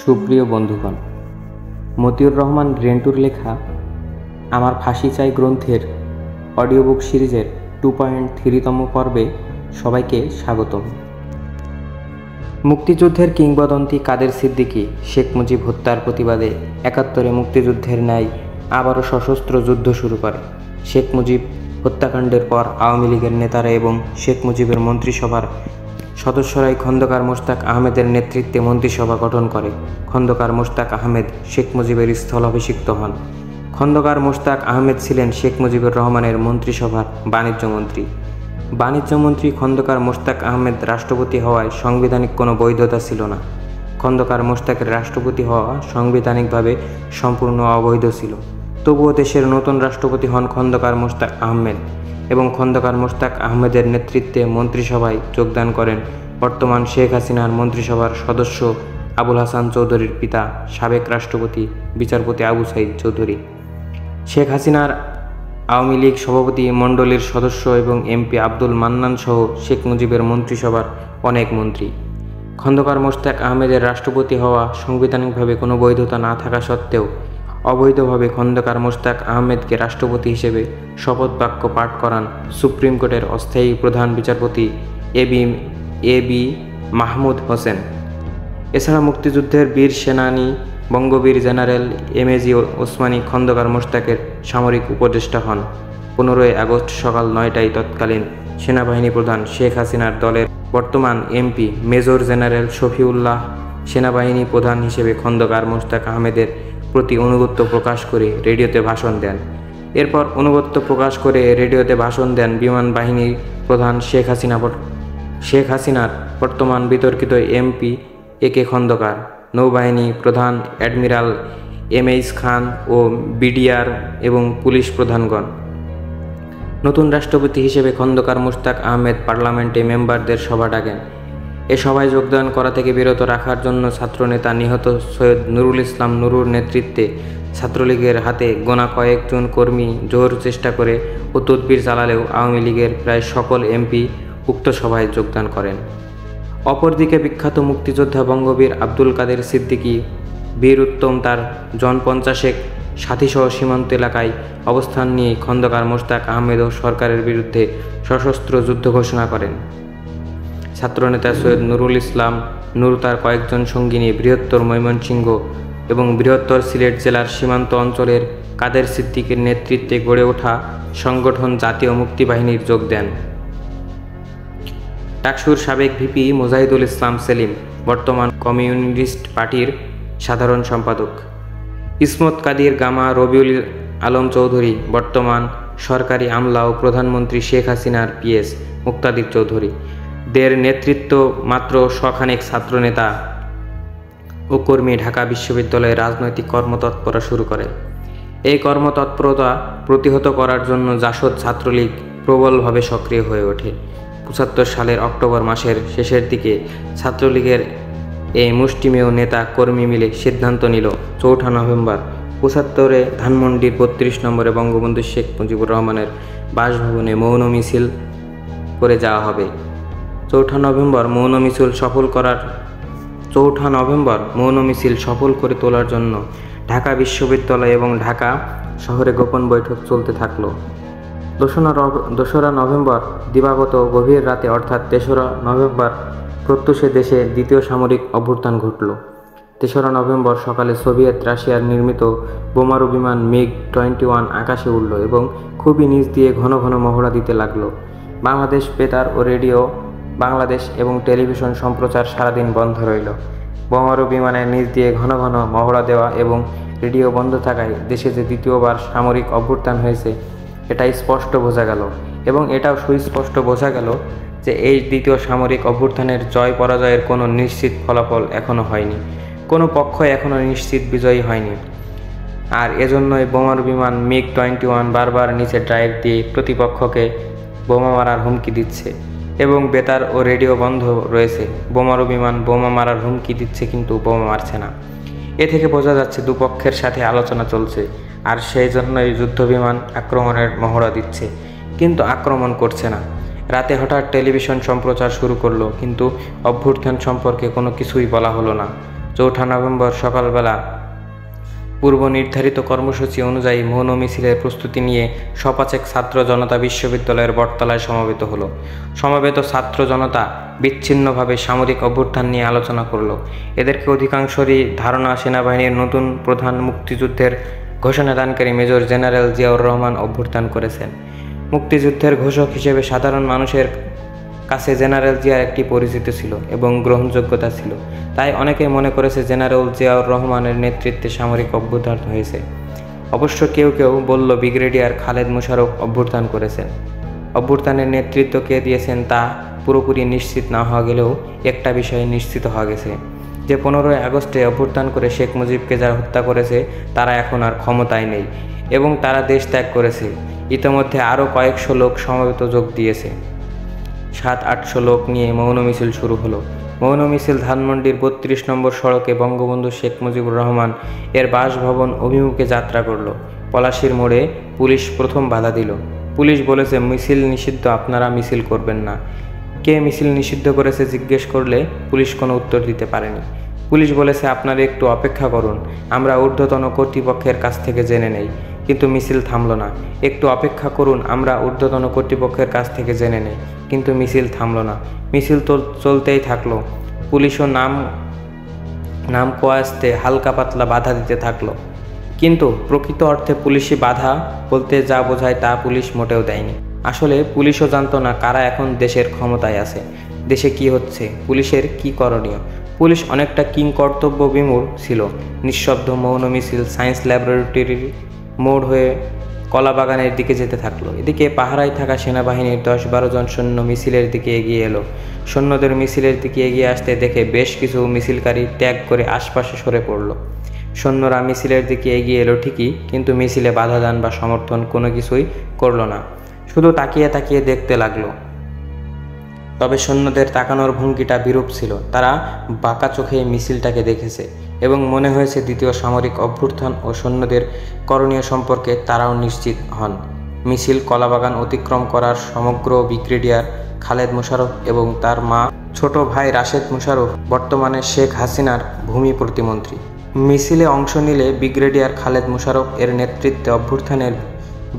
সুপ্রিয় বন্ধুগণ, মতিউর রহমান রেন্টুর লেখা আমার ফাঁসি চাই গ্রন্থের অডিও বুক সিরিজের 2.3তম পর্বে সবাইকে স্বাগতম। মুক্তিযুদ্ধের কিংবদন্তি কাদের সিদ্দিকী শেখ মুজিব হত্যার প্রতিবাদে ৭১-এ মুক্তিযুদ্ধের ন্যায় আবারও সশস্ত্র যুদ্ধ শুরু করে। শেখ মুজিব হত্যাকাণ্ডের পর আওয়ামী লীগের নেতারা এবং শেখ মুজিবের মন্ত্রিসভার সদস্যরাই খন্দকার মোশতাক আহমেদের নেতৃত্বে মন্ত্রিসভা গঠন করে। খন্দকার মোশতাক আহমেদ শেখ মুজিবের স্থলাভিষিক্ত হন। খন্দকার মোশতাক আহমেদ ছিলেন শেখ মুজিবুর রহমানের মন্ত্রিসভার বাণিজ্যমন্ত্রী খন্দকার মোশতাক আহমেদ রাষ্ট্রপতি হওয়ায় সাংবিধানিক কোনো বৈধতা ছিল না। খন্দকার মোশতাকের রাষ্ট্রপতি হওয়া সাংবিধানিকভাবে সম্পূর্ণ অবৈধ ছিল। তবুও দেশের নতুন রাষ্ট্রপতি হন খন্দকার মোশতাক আহমেদ এবং খন্দকার মোশতাক আহমেদের নেতৃত্বে মন্ত্রিসভায় যোগদান করেন বর্তমান শেখ হাসিনার মন্ত্রিসভার সদস্য আবুল হাসান চৌধুরীর পিতা সাবেক রাষ্ট্রপতি বিচারপতি আবু সাইদ চৌধুরী। শেখ হাসিনার আওয়ামী লীগ সভাপতি মণ্ডলীর সদস্য এবং এমপি আব্দুল মান্নান সহ শেখ মুজিবের মন্ত্রিসভার অনেক মন্ত্রী। খন্দকার মোশতাক আহমেদের রাষ্ট্রপতি হওয়া সাংবিধানিকভাবে কোনো বৈধতা না থাকা সত্ত্বেও অবৈধভাবে খন্দকার মোশতাক আহমেদকে রাষ্ট্রপতি হিসেবে শপথ বাক্য পাঠ করান সুপ্রিম কোর্টের অস্থায়ী প্রধান বিচারপতি এ বি মাহমুদ হোসেন। এছাড়া মুক্তিযুদ্ধের বীর সেনানী বঙ্গবীর জেনারেল এম.এ.জি. ওসমানী খন্দকার মোশতাকের সামরিক উপদেষ্টা হন। 15ই আগস্ট সকাল 9টায় তৎকালীন সেনাবাহিনী প্রধান শেখ হাসিনার দলের বর্তমান এমপি মেজর জেনারেল শফিউল্লাহ সেনাবাহিনী প্রধান হিসেবে খন্দকার মোশতাক আহমেদের প্রতি আনুগত্য প্রকাশ করে রেডিওতে ভাষণ দেন। এরপর আনুগত্য প্রকাশ করে রেডিওতে ভাষণ দেন বিমান বাহিনীর প্রধান শেখ হাসিনার বর্তমান বিতর্কিত এমপি এ.কে. খন্দকার, নৌবাহিনী প্রধান অ্যাডমিরাল এম.এইচ. খান ও বিডিআর এবং পুলিশ প্রধানগণ। নতুন রাষ্ট্রপতি হিসেবে খন্দকার মোশতাক আহমেদ পার্লামেন্টে মেম্বারদের সভা ডাকেন। এ সভায় যোগদান করা থেকে বিরত রাখার জন্য ছাত্রনেতা নিহত সৈয়দ নুরুল ইসলাম নুরুর নেতৃত্বে ছাত্রলীগের হাতে গোনা কয়েকজন কর্মী জোর চেষ্টা করে ও তদবির চালালেও আওয়ামী লীগের প্রায় সকল এমপি উক্ত সভায় যোগদান করেন। অপরদিকে বিখ্যাত মুক্তিযোদ্ধা বঙ্গবীর আব্দুল কাদের সিদ্দিকী বীর উত্তম তার জন 50 সাথীসহ সীমান্ত এলাকায় অবস্থান নিয়ে খন্দকার মোশতাক আহমেদ ও সরকারের বিরুদ্ধে সশস্ত্র যুদ্ধ ঘোষণা করেন। ছাত্রনেতা সৈয়দ নুরুল ইসলাম নুর তার কয়েকজন সঙ্গী নিয়ে বৃহত্তর ময়মনসিংহ এবং বৃহত্তর সিলেট জেলার সীমান্ত অঞ্চলের কাদের সিদ্দিকীর নেতৃত্বে গড়ে ওঠা সংগঠন জাতীয় মুক্তি বাহিনীর যোগ দেন। ডাকসুর সাবেক ভিপি মোজাহিদুল ইসলাম সেলিম বর্তমান কমিউনিস্ট পার্টির সাধারণ সম্পাদক, ইসমত কাদির গামা রবিউল আলম চৌধুরী বর্তমান সরকারি আমলা ও প্রধানমন্ত্রী শেখ হাসিনার পিএস মুক্তাদির চৌধুরী দের নেতৃত্ব মাত্র শখানেক ছাত্রনেতা ও কর্মী ঢাকা বিশ্ববিদ্যালয়ে রাজনৈতিক কর্মতৎপরতা শুরু করে। এই কর্মতৎপরতা প্রতিহত করার জন্য জাসদ ছাত্রলীগ প্রবলভাবে সক্রিয় হয়ে ওঠে। 75 সালের অক্টোবর মাসের শেষের দিকে ছাত্রলীগের এই মুষ্টিমেয় নেতা কর্মী মিলে সিদ্ধান্ত নিল 4 নভেম্বর 75-এ ধানমন্ডির 32 নম্বরে বঙ্গবন্ধু শেখ মুজিবুর রহমানের বাসভবনে মৌন মিছিল করে যাওয়া হবে। 4 নভেম্বর মৌন মিছিল সফল করে তোলার জন্য ঢাকা বিশ্ববিদ্যালয় এবং ঢাকা শহরে গোপন বৈঠক চলতে থাকলো। 2রা নভেম্বর দিবাগত গভীর রাতে অর্থাৎ 3রা নভেম্বর প্রত্যুষে দেশে দ্বিতীয় সামরিক অভ্যুত্থান ঘটল। 3রা নভেম্বর সকালে সোভিয়েত রাশিয়ার নির্মিত বোমারু বিমান MiG-21 আকাশে উড়ল এবং খুবই নিচ দিয়ে ঘন ঘন মহড়া দিতে লাগলো। বাংলাদেশ বেতার ও রেডিও বাংলাদেশ এবং টেলিভিশন সম্প্রচার সারাদিন বন্ধ রইল। বোমারু বিমানের নিচ দিয়ে ঘন ঘন মহড়া দেওয়া এবং রেডিও বন্ধ থাকায় দেশে যে দ্বিতীয়বার সামরিক অভ্যুত্থান হয়েছে এটা স্পষ্ট বোঝা গেল এবং এটাও সুস্পষ্ট বোঝা গেল যে এই দ্বিতীয় সামরিক অভ্যুত্থানের জয় পরাজয়ের কোনো নিশ্চিত ফলাফল এখনও হয়নি, কোনো পক্ষ এখনও নিশ্চিত বিজয়ী হয়নি। আর এজন্যই বোমারু বিমান MiG-21 বারবার নিচে ড্রাইভ দিয়ে প্রতিপক্ষকে বোমা মারার হুমকি দিচ্ছে এবং বেতার ও রেডিও বন্ধ রয়েছে। বোমারু বিমান বোমা মারার হুমকি দিচ্ছে কিন্তু বোমা মারছে না। এ থেকে বোঝা যাচ্ছে দুপক্ষের সাথে আলোচনা চলছে আর সেই জন্যই যুদ্ধবিমান আক্রমণের মহড়া দিচ্ছে কিন্তু আক্রমণ করছে না। রাতে হঠাৎ টেলিভিশন সম্প্রচার শুরু করলো কিন্তু অভ্যুত্থান সম্পর্কে কোনো কিছুই বলা হলো না। 4 নভেম্বর সকালবেলা পূর্ব নির্ধারিত কর্মসূচি অনুযায়ী মৌন মিছিলের প্রস্তুতি নিয়ে শপাচেক ছাত্র জনতা বিশ্ববিদ্যালয়ের বটতলায় সমবেত হলো। সমবেত ছাত্র জনতা বিচ্ছিন্নভাবে সামরিক অভ্যুত্থান নিয়ে আলোচনা করল। এদেরকে অধিকাংশরই ধারণা সেনাবাহিনীর নতুন প্রধান মুক্তিযুদ্ধের ঘোষণাদানকারী মেজর জেনারেল জিয়াউর রহমান অভ্যুত্থান করেছেন। মুক্তিযুদ্ধের ঘোষক হিসেবে সাধারণ মানুষের কাছে জেনারেল জিয়ার একটি পরিচিতি ছিল এবং গ্রহণযোগ্যতা ছিল। তাই অনেকে মনে করেছে জেনারেল জিয়াউর রহমানের নেতৃত্বে সামরিক অভ্যুত্থান হয়েছে। অবশ্য কেউ কেউ বলল ব্রিগেডিয়ার খালেদ মোশাররফ অভ্যুত্থান করেছেন। অভ্যুত্থানের নেতৃত্ব কে দিয়েছেন তা পুরোপুরি নিশ্চিত না হওয়া গেলেও একটা বিষয়ে নিশ্চিত হওয়া গেছে যে 15ই আগস্টে অভ্যুত্থান করে শেখ মুজিবকে যারা হত্যা করেছে তারা এখন আর ক্ষমতায় নেই এবং তারা দেশ ত্যাগ করেছে। ইতিমধ্যে আরও কয়েকশো লোক সমবেত যোগ দিয়েছে। 700-800 লোক নিয়ে মৌন মিছিল শুরু হলো। মৌন মিছিল ধানমন্ডির 32 নম্বর সড়কে বঙ্গবন্ধু শেখ মুজিবুর রহমান এর বাসভবন অভিমুখে যাত্রা করল। পলাশীর মোড়ে পুলিশ প্রথম বাধা দিল। পুলিশ বলেছে মিছিল নিষিদ্ধ, আপনারা মিছিল করবেন না। কে মিছিল নিষিদ্ধ করেছে জিজ্ঞেস করলে পুলিশ কোনো উত্তর দিতে পারেনি। পুলিশ বলেছে আপনারা একটু অপেক্ষা করুন, আমরা ঊর্ধ্বতন কর্তৃপক্ষের কাছ থেকে জেনে নেই। কিন্তু মিছিল থামল না। একটু অপেক্ষা করুন, আমরা ঊর্ধ্বতন কর্তৃপক্ষের কাছ থেকে জেনে নেই। কিন্তু মিছিল থামল না। মিছিল চলতেই থাকলো। পুলিশও নাম কোয়াস্তে হালকা পাতলা বাধা দিতে থাকলো। কিন্তু প্রকৃত অর্থে পুলিশি বাধা বলতে যা বোঝায় তা পুলিশ মোটেও দেয়নি। আসলে পুলিশও জানতো না কারা এখন দেশের ক্ষমতায় আছে, দেশে কি হচ্ছে, পুলিশের কি করণীয়। পুলিশ অনেকটা কিংকর্তব্য বিমূঢ় ছিল। নিঃশব্দ মৌন মিছিল সায়েন্স ল্যাবরেটরির মোড় হয়ে কলাবাগানের দিকে যেতে থাকলো। এদিকে পাহারায় থাকা সেনাবাহিনীর 10-12 জন সৈন্য মিছিলের দিকে এগিয়ে এলো। সৈন্যদের মিছিলের দিকে এগিয়ে আসতে দেখে বেশ কিছু মিছিলকারী ত্যাগ করে আশপাশে সরে পড়ল। সৈন্যরা মিছিলের দিকে এগিয়ে এলো ঠিকই, কিন্তু মিছিলে বাধা দান বা সমর্থন কোনো কিছুই করল না, শুধু তাকিয়ে তাকিয়ে দেখতে লাগলো। তবে সৈন্যদের তাকানোর ভঙ্গিটা বিরূপ ছিল। তারা বাঁকা চোখে মিছিলটাকে দেখেছে এবং মনে হয়েছে দ্বিতীয় সামরিক অভ্যুত্থান ও সৈন্যদের করণীয় সম্পর্কে তারাও নিশ্চিত হন। মিছিল কলাবাগান অতিক্রম করার সমগ্র ব্রিগেডিয়ার খালেদ মোশাররফ এবং তার মা ছোট ভাই রাশেদ মোশাররফ, বর্তমানে শেখ হাসিনার ভূমি প্রতিমন্ত্রী। মিছিলে অংশ নিলে ব্রিগেডিয়ার খালেদ মোশাররফ এর নেতৃত্বে অভ্যুত্থানের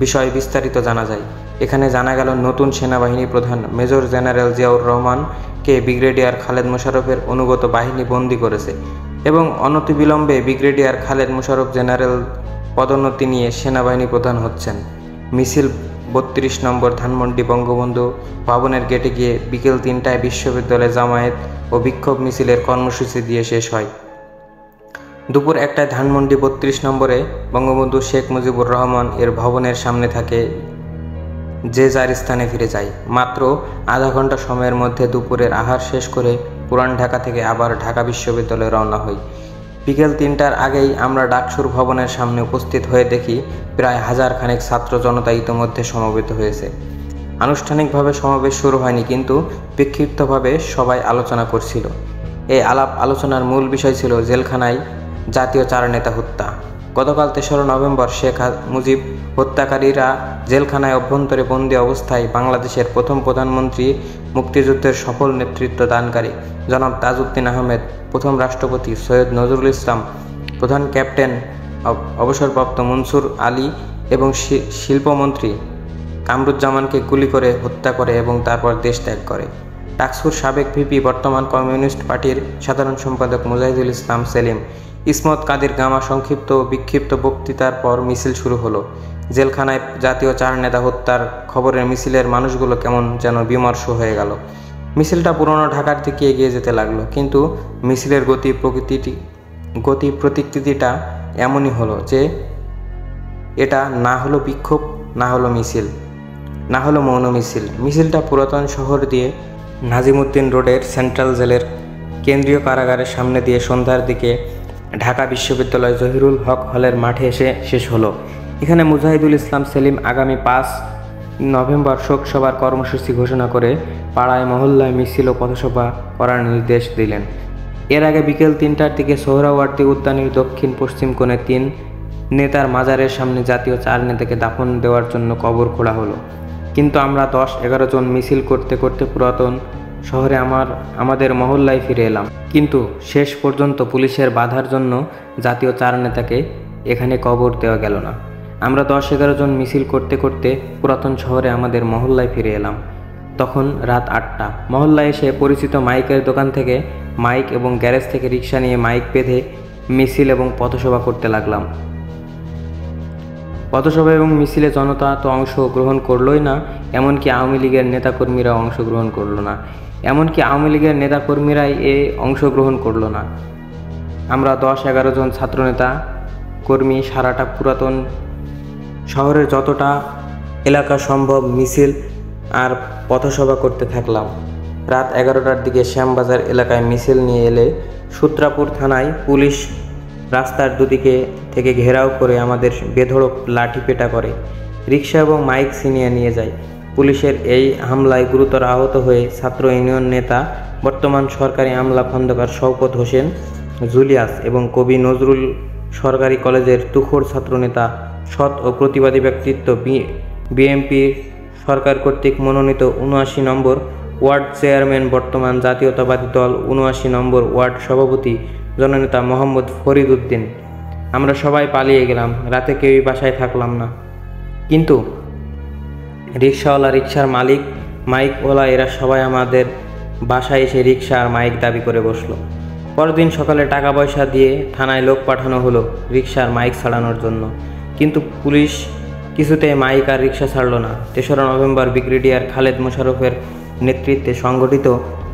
বিষয় বিস্তারিত জানা যায়। এখানে জানা গেল নতুন সেনাবাহিনী প্রধান মেজর জেনারেল জিয়াউর রহমানকে ব্রিগেডিয়ার খালেদ মোশাররফের অনুগত বাহিনী বন্দী করেছে এবং অনতিবিলম্বে ব্রিগেডিয়ার খালেদ মোশাররফ জেনারেল পদোন্নতি নিয়ে সেনাবাহিনী প্রধান হচ্ছেন। মিছিল 32 নম্বর ধানমন্ডি বঙ্গবন্ধু ভবনের গেটে গিয়ে বিকেল 3টায় বিশ্ববিদ্যালয় জামায়াত ও বিক্ষোভ মিছিলের কর্মসূচি দিয়ে শেষ হয়। দুপুর 1টায় ধানমন্ডি 32 নম্বরে বঙ্গবন্ধু শেখ মুজিবুর রহমান এর ভবনের সামনে থাকে যে যার স্থানে ফিরে যায়। মাত্র আধা ঘন্টা সময়ের মধ্যে দুপুরের আহার শেষ করে পুরান ঢাকা থেকে আবার ঢাকা বিশ্ববিদ্যালয়ে রওনা হই। বিকেল 3টার আগেই আমরা ডাকসুর ভবনের সামনে উপস্থিত হয়ে দেখি প্রায় 1000 খানেক ছাত্র জনতা ইতোমধ্যে সমবেত হয়েছে। আনুষ্ঠানিকভাবে সমাবেশ শুরু হয়নি, কিন্তু বিক্ষিপ্তভাবে সবাই আলোচনা করছিল। এই আলোচনার মূল বিষয় ছিল জেলখানায় জাতীয় 4 নেতা হত্যা। গতকাল 3 নভেম্বর শেখ মুজিব হত্যাকারীরা জেলখানায় অভ্যন্তরে বন্দী অবস্থায় বাংলাদেশের প্রথম প্রধানমন্ত্রী, মুক্তিযুদ্ধের সফল নেতৃত্ব দানকারী জনাব তাজউদ্দিন আহমেদ, প্রথম রাষ্ট্রপতি সৈয়দ নজরুল ইসলাম, প্রধান ক্যাপ্টেন অবসরপ্রাপ্ত মনসুর আলী এবং শিল্পমন্ত্রী কামরুজ্জামানকে গুলি করে হত্যা করে এবং তারপর দেশ ত্যাগ করে। ডাকসুর সাবেক ভিপি, বর্তমান কমিউনিস্ট পার্টির সাধারণ সম্পাদক মুজাহিদুল ইসলাম সেলিম, ইসমত কাদির গামা সংক্ষিপ্ত ও বিক্ষিপ্ত বক্তৃতার পর মিছিল শুরু হলো। জেলখানায় জাতীয় 4 নেতা হত্যার খবরের মিছিলের মানুষগুলো কেমন যেন বিমর্ষ হয়ে গেল। মিছিলটা পুরনো ঢাকার দিকে এগিয়ে যেতে লাগলো, কিন্তু মিছিলের গতি প্রতিকৃতিটা এমনই হলো যে এটা না হলো বিক্ষোভ, না হলো মিছিল, না হলো মৌন মিছিল। মিছিলটা পুরাতন শহর দিয়ে নাজিমউদ্দিন রোডের সেন্ট্রাল জেলের কেন্দ্রীয় কারাগারের সামনে দিয়ে সন্ধ্যার দিকে ঢাকা বিশ্ববিদ্যালয় জহিরুল হক হলের মাঠে এসে শেষ হলো। এখানে মুজাহিদুল ইসলাম সেলিম আগামী 5 নভেম্বর শোকসভার কর্মসূচি ঘোষণা করে পাড়ায় মহল্লায় মিছিল ও পথসভা করার নির্দেশ দিলেন। এর আগে বিকেল 3টার দিকে সোহরাওয়ার্দী উদ্যানের দক্ষিণ পশ্চিম কোণে 3 নেতার মাজারের সামনে জাতীয় 4 নেতাকে দাফন দেওয়ার জন্য কবর খোঁড়া হলো। কিন্তু আমরা 10-11 জন মিছিল করতে করতে পুরাতন শহরে আমাদের মহল্লায় ফিরে এলাম, কিন্তু শেষ পর্যন্ত পুলিশের বাধার জন্য জাতীয় 4 নেতাকে এখানে কবর দেওয়া গেল না। আমরা 10-11 জন মিছিল করতে করতে পুরাতন শহরে আমাদের মহল্লায় ফিরে এলাম। তখন রাত 8টা। মহল্লায় এসে পরিচিত মাইকের দোকান থেকে মাইক এবং গ্যারেজ থেকে রিক্সা নিয়ে মাইক বেঁধে মিছিল এবং পথসভা করতে লাগলাম। পথসভা এবং মিছিলে জনতা তো অংশগ্রহণ করলই না, এমনকি আওয়ামী লীগের নেতাকর্মীরাও অংশগ্রহণ করলো না। অংশগ্রহণ করলো না। আমরা 10-11 জন ছাত্রনেতা কর্মী সারাটা পুরাতন শহরের যতটা এলাকা সম্ভব মিছিল আর পথসভা করতে থাকলাম। রাত 11টার দিকে শ্যামবাজার এলাকায় মিছিল নিয়ে এলে সূত্রাপুর থানায় পুলিশ রাস্তার দুদিকে থেকে ঘেরাও করে আমাদের বেধড়ক লাঠিপেটা করে, রিক্সা এবং মাইক ছিনিয়ে নিয়ে যায়। পুলিশের এই হামলায় গুরুতর আহত হয়ে ছাত্র ইউনিয়ন নেতা, বর্তমান সরকারি আমলা খন্দকার শওকত হোসেন জুলিয়াস এবং কবি নজরুল সরকারি কলেজের তুখোড় ছাত্রনেতা, সৎ ও প্রতিবাদী ব্যক্তিত্ব, বিএনপি সরকার কর্তৃক মনোনীত 79 নম্বর ওয়ার্ড চেয়ারম্যান, বর্তমান জাতীয়তাবাদী দল 79 নম্বর ওয়ার্ড সভাপতি জননেতা মোহাম্মদ ফরিদ উদ্দিন। আমরা সবাই পালিয়ে গেলাম, রাতে কেউই বাসায় থাকলাম না। কিন্তু রিক্সাওয়ালা, রিক্সার মালিক, মাইকওয়ালা এরা সবাই আমাদের বাসায় এসে রিক্সা আর মাইক দাবি করে বসলো। পরদিন সকালে টাকা পয়সা দিয়ে থানায় লোক পাঠানো হলো রিক্সা আর মাইক ছাড়ানোর জন্য, কিন্তু পুলিশ কিছুতেই মাইক আর রিক্সা ছাড়ল না। 3রা নভেম্বর ব্রিগেডিয়ার খালেদ মোশাররফের নেতৃত্বে সংগঠিত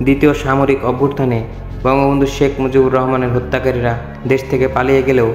দ্বিতীয় সামরিক অভ্যুত্থানে বঙ্গবন্ধু শেখ মুজিবুর রহমানের হত্যাকারীরা দেশ থেকে পালিয়ে গেলেও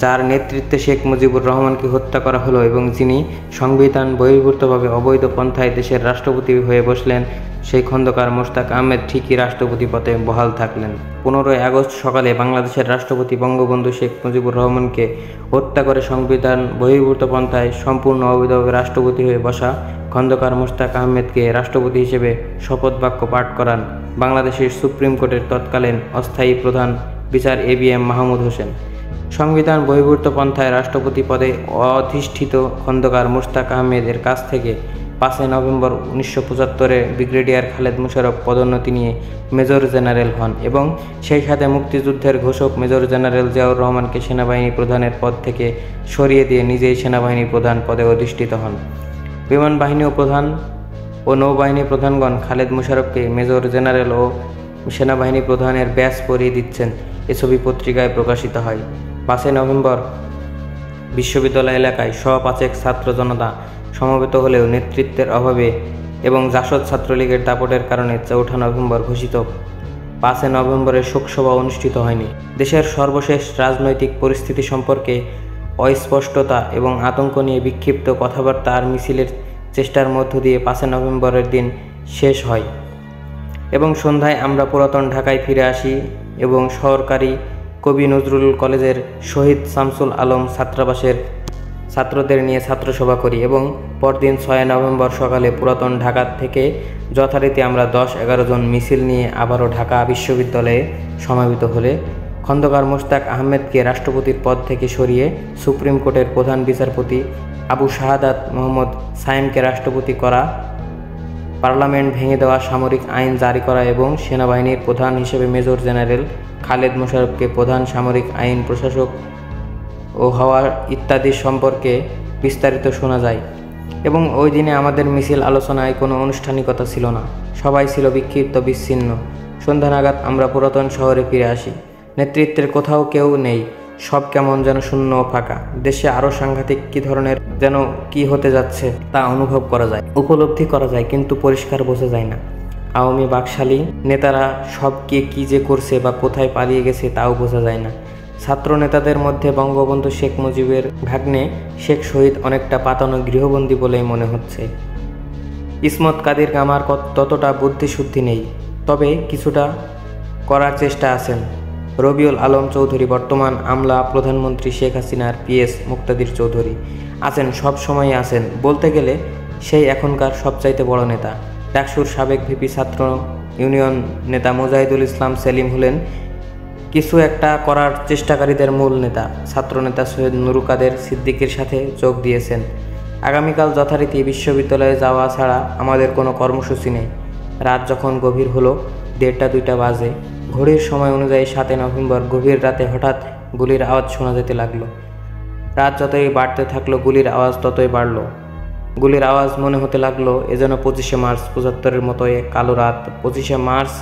যার নেতৃত্বে শেখ মুজিবুর রহমানকে হত্যা করা হলো এবং যিনি সংবিধান বহির্ভূতভাবে অবৈধ পন্থায় দেশের রাষ্ট্রপতি হয়ে বসলেন, সেই খন্দকার মোশতাক আহমেদ ঠিকই রাষ্ট্রপতি পদে বহাল থাকলেন। 15ই আগস্ট সকালে বাংলাদেশের রাষ্ট্রপতি বঙ্গবন্ধু শেখ মুজিবুর রহমানকে হত্যা করে সংবিধান বহির্ভূত পন্থায় সম্পূর্ণ অবৈধভাবে রাষ্ট্রপতি হয়ে বসা খন্দকার মোশতাক আহমেদকে রাষ্ট্রপতি হিসেবে শপথ বাক্য পাঠ করান বাংলাদেশের সুপ্রিম কোর্টের তৎকালীন অস্থায়ী প্রধান বিচার ABM মাহমুদ হোসেন। সংবিধান বহির্ভূত পন্থায় রাষ্ট্রপতি পদে অধিষ্ঠিত খন্দকার মোশতাক আহমেদের কাছ থেকে 5 নভেম্বর 1975-এ ব্রিগেডিয়ার খালেদ মোশাররফ পদোন্নতি নিয়ে মেজর জেনারেল হন এবং সেই সাথে মুক্তিযুদ্ধের ঘোষক মেজর জেনারেল জিয়াউর রহমানকে সেনাবাহিনী প্রধানের পদ থেকে সরিয়ে দিয়ে নিজেই সেনাবাহিনী প্রধান পদে অধিষ্ঠিত হন। বিমান বাহিনী প্রধান ও নৌবাহিনী প্রধানগণ খালেদ মোশাররফকে মেজর জেনারেল ও সেনাবাহিনী প্রধানের ব্যাজ পরিয়ে দিচ্ছেন, এ ছবি পত্রিকায় প্রকাশিত হয়। 5 নভেম্বর বিশ্ববিদ্যালয় এলাকায় 5,000 ছাত্র জনতা সমবেত হলেও নেতৃত্বের অভাবে এবং জাসদ ছাত্রলীগের দাপটের কারণে 4 নভেম্বর ঘোষিত 5 নভেম্বরের শোকসভা অনুষ্ঠিত হয়নি। দেশের সর্বশেষ রাজনৈতিক পরিস্থিতি সম্পর্কে অস্পষ্টতা এবং আতঙ্ক নিয়ে বিক্ষিপ্ত কথাবার্তা আর মিছিলের চেষ্টার মধ্য দিয়ে 5 নভেম্বরের দিন শেষ হয় এবং সন্ধ্যায় আমরা পুরাতন ঢাকায় ফিরে আসি এবং সরকারি কবি নজরুল কলেজের শহীদ শামসুল আলম ছাত্রাবাসের ছাত্রদের নিয়ে ছাত্রসভা করি এবং পরদিন 6 নভেম্বর সকালে পুরাতন ঢাকা থেকে যথারীতি আমরা 10-11 জন মিছিল নিয়ে আবারও ঢাকা বিশ্ববিদ্যালয়ে সমাবেত হলে খন্দকার মোশতাক আহমেদকে রাষ্ট্রপতির পদ থেকে সরিয়ে সুপ্রিম কোর্টের প্রধান বিচারপতি আবু শাহাদাত মোহাম্মদ সায়েমকে রাষ্ট্রপতি করা, পার্লামেন্ট ভেঙে দেওয়া, সামরিক আইন জারি করা এবং সেনাবাহিনীর প্রধান হিসেবে মেজর জেনারেল খালেদ মোশাররফকে প্রধান সামরিক আইন প্রশাসক ও হওয়া ইত্যাদি সম্পর্কে বিস্তারিত শোনা যায়। এবং ওই দিনে আমাদের মিছিল আলোচনায় কোনো আনুষ্ঠানিকতা ছিল না, সবাই ছিল বিক্ষিপ্ত, বিচ্ছিন্ন। সন্ধ্যা নাগাদ আমরা পুরাতন শহরে ফিরে আসি। নেতৃত্বের কোথাও কেউ নেই, সব কেমন যেন শূন্য ও ফাঁকা। দেশে আরও সাংঘাতিক কী ধরনের যেন কি হতে যাচ্ছে তা অনুভব করা যায়, উপলব্ধি করা যায়, কিন্তু পরিষ্কার বোঝা যায় না। আওয়ামী বাকশালী নেতারা সব কে কী যে করছে বা কোথায় পালিয়ে গেছে তাও বোঝা যায় না। ছাত্র নেতাদের মধ্যে বঙ্গবন্ধু শেখ মুজিবের ভাগ্নে শেখ শহীদ অনেকটা পাতানো গৃহবন্দী বলেই মনে হচ্ছে। ইসমত কাদির গামার ততটা বুদ্ধিশুদ্ধি নেই, তবে কিছুটা করার চেষ্টা আছেন। রবিউল আলম চৌধুরী, বর্তমান আমলা প্রধানমন্ত্রী শেখ হাসিনার PS মুক্তাদির চৌধুরী আছেন, সব সময়ই আছেন। বলতে গেলে সেই এখনকার সবচাইতে বড় নেতা। ডাকসুর সাবেক VP ছাত্র ইউনিয়ন নেতা মুজাহিদুল ইসলাম সেলিম হলেন কিছু একটা করার চেষ্টাকারীদের মূল নেতা। ছাত্রনেতা সৈয়দ নুরু কাদের সিদ্দিকীর সাথে যোগ দিয়েছেন। আগামীকাল যথারীতি বিশ্ববিদ্যালয়ে যাওয়া ছাড়া আমাদের কোনো কর্মসূচি নেই। রাত যখন গভীর হলো 1:30-2টা বাজে, ঘড়ির সময় অনুযায়ী 7 নভেম্বর গভীর রাতে হঠাৎ গুলির আওয়াজ শোনা যেতে লাগলো। রাত যতই বাড়তে থাকলো গুলির আওয়াজ ততই বাড়ল। গুলির আওয়াজ মনে হতে লাগলো এ যেন 25শে মার্চ 75-এর মতো এক কালো রাত। 25শে মার্চ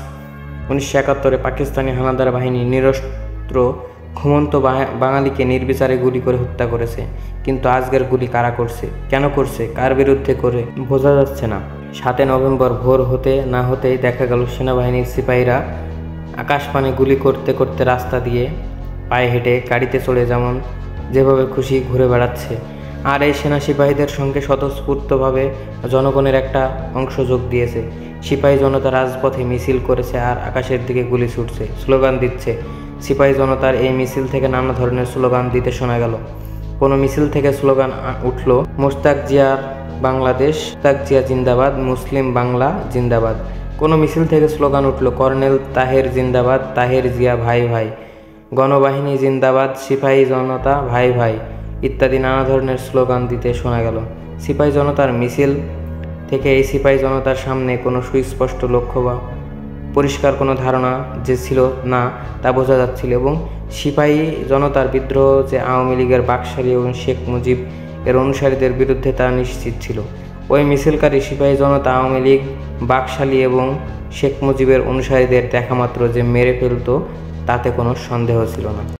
1971-এ পাকিস্তানি হানাদার বাহিনী নিরস্ত্র ঘুমন্ত বাঙালিকে নির্বিচারে গুলি করে হত্যা করেছে। কিন্তু আজকের গুলি কারা করছে, কেন করছে, কার বিরুদ্ধে করে বোঝা যাচ্ছে না। 7 নভেম্বর ভোর হতে না হতেই দেখা গেল সেনাবাহিনীর সিপাহীরা আকাশপানে গুলি করতে করতে রাস্তা দিয়ে পায়ে হেঁটে গাড়িতে চড়ে যেভাবে খুশি ঘুরে বেড়াচ্ছে। আর এই সেনা সিপাহীদের সঙ্গে স্বতঃস্ফূর্তভাবে জনগণের একটা অংশ যোগ দিয়েছে। সিপাহী জনতা রাজপথে মিছিল করেছে আর আকাশের দিকে গুলি ছুটছে, স্লোগান দিচ্ছে। সিপাহী জনতার এই মিছিল থেকে নানা ধরনের স্লোগান দিতে শোনা গেল। কোনো মিছিল থেকে স্লোগান উঠল মোশতাক জিয়ার বাংলাদেশ, মোশতাক জিয়া জিন্দাবাদ, মুসলিম বাংলা জিন্দাবাদ। কোনো মিছিল থেকে স্লোগান উঠল কর্নেল তাহের জিন্দাবাদ, তাহের জিয়া ভাই ভাই, গণবাহিনী জিন্দাবাদ, সিপাহী জনতা ভাই ভাই ইত্যাদি নানা ধরনের স্লোগান দিতে শোনা গেল। সিপাহী জনতার মিছিল থেকে এই সিপাহী জনতার সামনে কোনো সুস্পষ্ট লক্ষ্য বা পরিষ্কার কোনো ধারণা যে ছিল না তা বোঝা যাচ্ছিল, এবং সিপাহী জনতার বিদ্রোহ যে আওয়ামী লীগের বাকশালী এবং শেখ মুজিব এর অনুসারীদের বিরুদ্ধে তা নিশ্চিত ছিল। ওই মিছিলকারী সিপাহী জনতা আওয়ামী লীগ, বাকশালী এবং শেখ মুজিবের অনুসারীদের দেখামাত্র যে মেরে ফেলত তাতে কোনো সন্দেহ ছিল না।